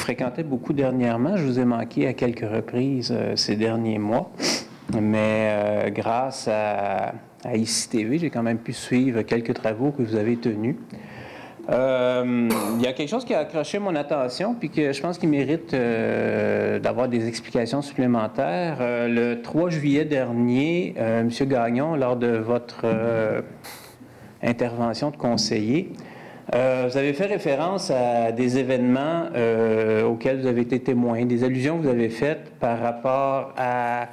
fréquentais beaucoup dernièrement. Je vous ai manqué à quelques reprises ces derniers mois. Mais grâce à ICTV, j'ai quand même pu suivre quelques travaux que vous avez tenus. Il y a quelque chose qui a accroché mon attention puis que je pense qu'il mérite d'avoir des explications supplémentaires. Le 3 juillet dernier, M. Gagnon, lors de votre intervention de conseiller, vous avez fait référence à des événements auxquels vous avez été témoin, des allusions que vous avez faites par rapport à,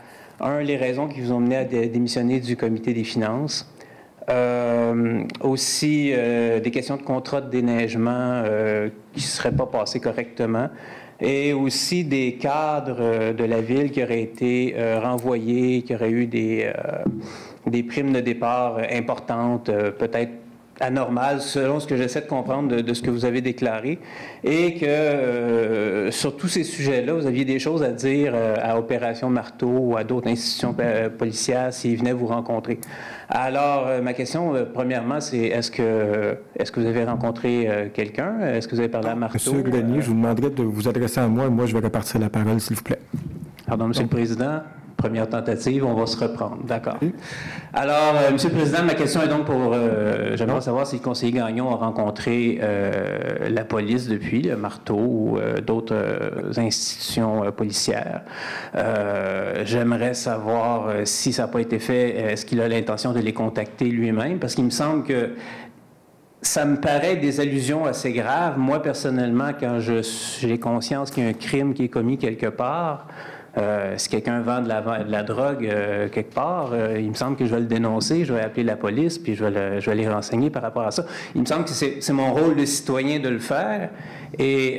les raisons qui vous ont mené à démissionner du comité des finances. Aussi des questions de contrat de déneigement qui ne seraient pas passées correctement et aussi des cadres de la ville qui auraient été renvoyés, qui auraient eu des primes de départ importantes, peut-être anormales, selon ce que j'essaie de comprendre de ce que vous avez déclaré, et que sur tous ces sujets-là, vous aviez des choses à dire à Opération Marteau ou à d'autres institutions policières s'ils venaient vous rencontrer. Alors, ma question, premièrement, c'est est-ce que vous avez rencontré quelqu'un? Est-ce que vous avez parlé à Marteau? Monsieur Grenier, je vous demanderais de vous adresser à moi. Moi, je vais répartir la parole, s'il vous plaît. Pardon, Monsieur le Président. Première tentative, on va se reprendre. D'accord. Alors, Monsieur le Président, ma question est donc pour... j'aimerais savoir si le conseiller Gagnon a rencontré la police depuis, le Marteau ou d'autres institutions policières. J'aimerais savoir si ça n'a pas été fait, est-ce qu'il a l'intention de les contacter lui-même? Parce qu'il me semble que ça me paraît des allusions assez graves. Moi, personnellement, quand j'ai conscience qu'il y a un crime qui est commis quelque part... si quelqu'un vend de la drogue quelque part, il me semble que je vais le dénoncer, je vais appeler la police, puis je vais les renseigner par rapport à ça. Il me semble que c'est mon rôle de citoyen de le faire, et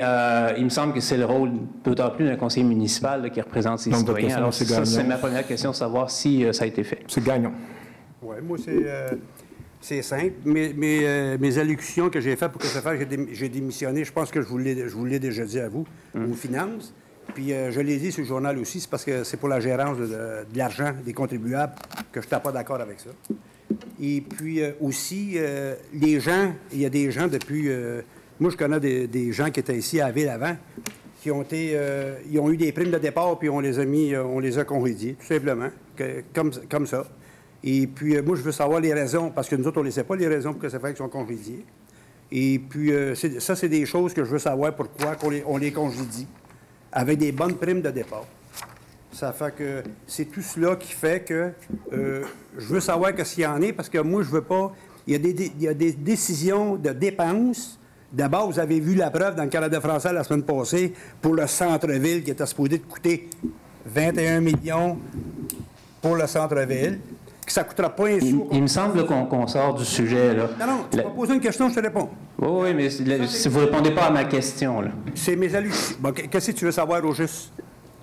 il me semble que c'est le rôle d'autant plus d'un conseiller municipal là, qui représente ses citoyens. Alors ça, c'est ma première question, savoir si ça a été fait. C'est Gagnon. Oui, moi, c'est simple. Mes allocutions que j'ai faites pour que ça fasse, j'ai démissionné, je pense que je vous l'ai déjà dit à vous, aux finances. Puis je l'ai dit sur le journal aussi, c'est parce que c'est pour la gérance de l'argent des contribuables que je n'étais pas d'accord avec ça. Et puis aussi, les gens, il y a des gens depuis... moi, je connais des gens qui étaient ici à la ville avant, qui ont été... ils ont eu des primes de départ, puis on les a congédiés, tout simplement, comme ça. Et puis, moi, je veux savoir les raisons, parce que nous autres, on ne sait pas les raisons pour que ça fait qu'ils sont congédiés. Et puis, ça, c'est des choses que je veux savoir pourquoi on les congédie, avec des bonnes primes de départ. Ça fait que c'est tout cela qui fait que je veux savoir qu'est-ce qu'il y en est, parce que moi, je veux pas... Il y a des décisions de dépenses. D'abord, vous avez vu la preuve dans le Canada français la semaine passée pour le centre-ville qui était supposé de coûter 21 millions pour le centre-ville. Que ça ne coûtera pas un sou. Il me semble qu'on sort du sujet, là. Non, tu m'as posé une question, je te réponds. Oui, mais si vous ne répondez pas à ma question, là. C'est mes allusions. Bon, qu'est-ce que tu veux savoir au juste?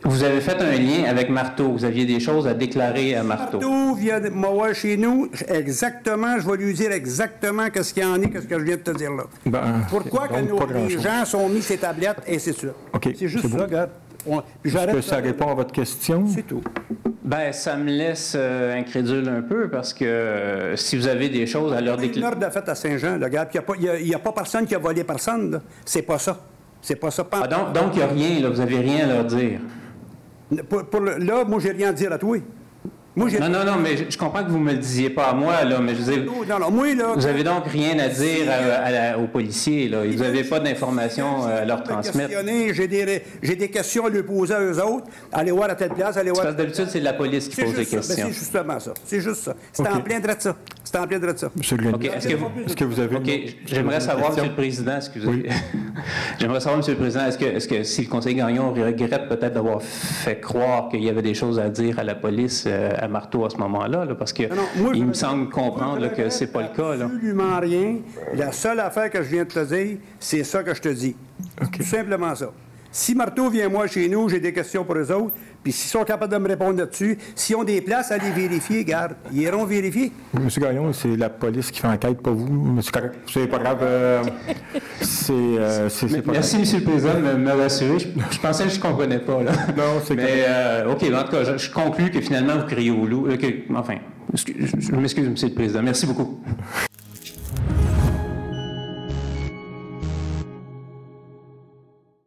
Vous avez fait un lien avec Marteau. Vous aviez des choses à déclarer à Marteau. Marteau vient de m'avoir chez nous. Exactement, je vais lui dire exactement qu'est-ce qu'il y en est, qu'est-ce que je viens de te dire là. Pourquoi que les gens sont mis ces tablettes, et c'est ça. Okay, c'est juste ça, regarde. Est-ce que ça répond à votre question? C'est tout. Bien, ça me laisse incrédule un peu parce que si vous avez des choses à leur déclarer... Il y a une ordre de fête à Saint-Jean, regarde. Il n'y a pas personne qui a volé personne. C'est pas ça. C'est pas ça. Donc, il n'y a rien, là. Vous n'avez rien à leur dire. Là, moi, j'ai rien à dire à toi. Moi, non, mais je comprends que vous ne me le disiez pas à moi, là, mais je veux dire, moi, là, vous avez donc rien à dire aux policiers, là. Vous n'avez pas d'informations à leur transmettre. J'ai des questions à lui poser à eux autres. Allez voir à telle place, allez voir... Parce que d'habitude, c'est la police qui pose des questions. C'est justement ça. C'est juste ça. C'est en plein de ça. C'est en plein de ça. Monsieur Grenier, est-ce que vous avez... OK, j'aimerais savoir, Monsieur le Président, excusez. Oui. J'aimerais savoir, Monsieur le Président, est-ce que si le conseiller Gagnon regrette peut-être d'avoir fait croire qu'il y avait des choses à dire à la police, à Marteau à ce moment-là, là, parce que il me semble comprendre que c'est pas le cas. Là. Absolument rien. La seule affaire que je viens de te dire, c'est ça que je te dis. Tout simplement ça. Si Marteau vient moi chez nous, j'ai des questions pour eux autres, puis s'ils sont capables de me répondre là-dessus, s'ils ont des places à les vérifier, garde, ils iront vérifier. Monsieur Gagnon, c'est la police qui fait enquête, pas vous. C'est correct. C'est pas grave. Merci, Monsieur le Président, de me rassurer. Je pensais que je ne comprenais pas. Là. Non, c'est correct. Mais, OK, en tout cas, je conclus que finalement, vous criez au loup. Enfin, je m'excuse, Monsieur le Président. Merci beaucoup.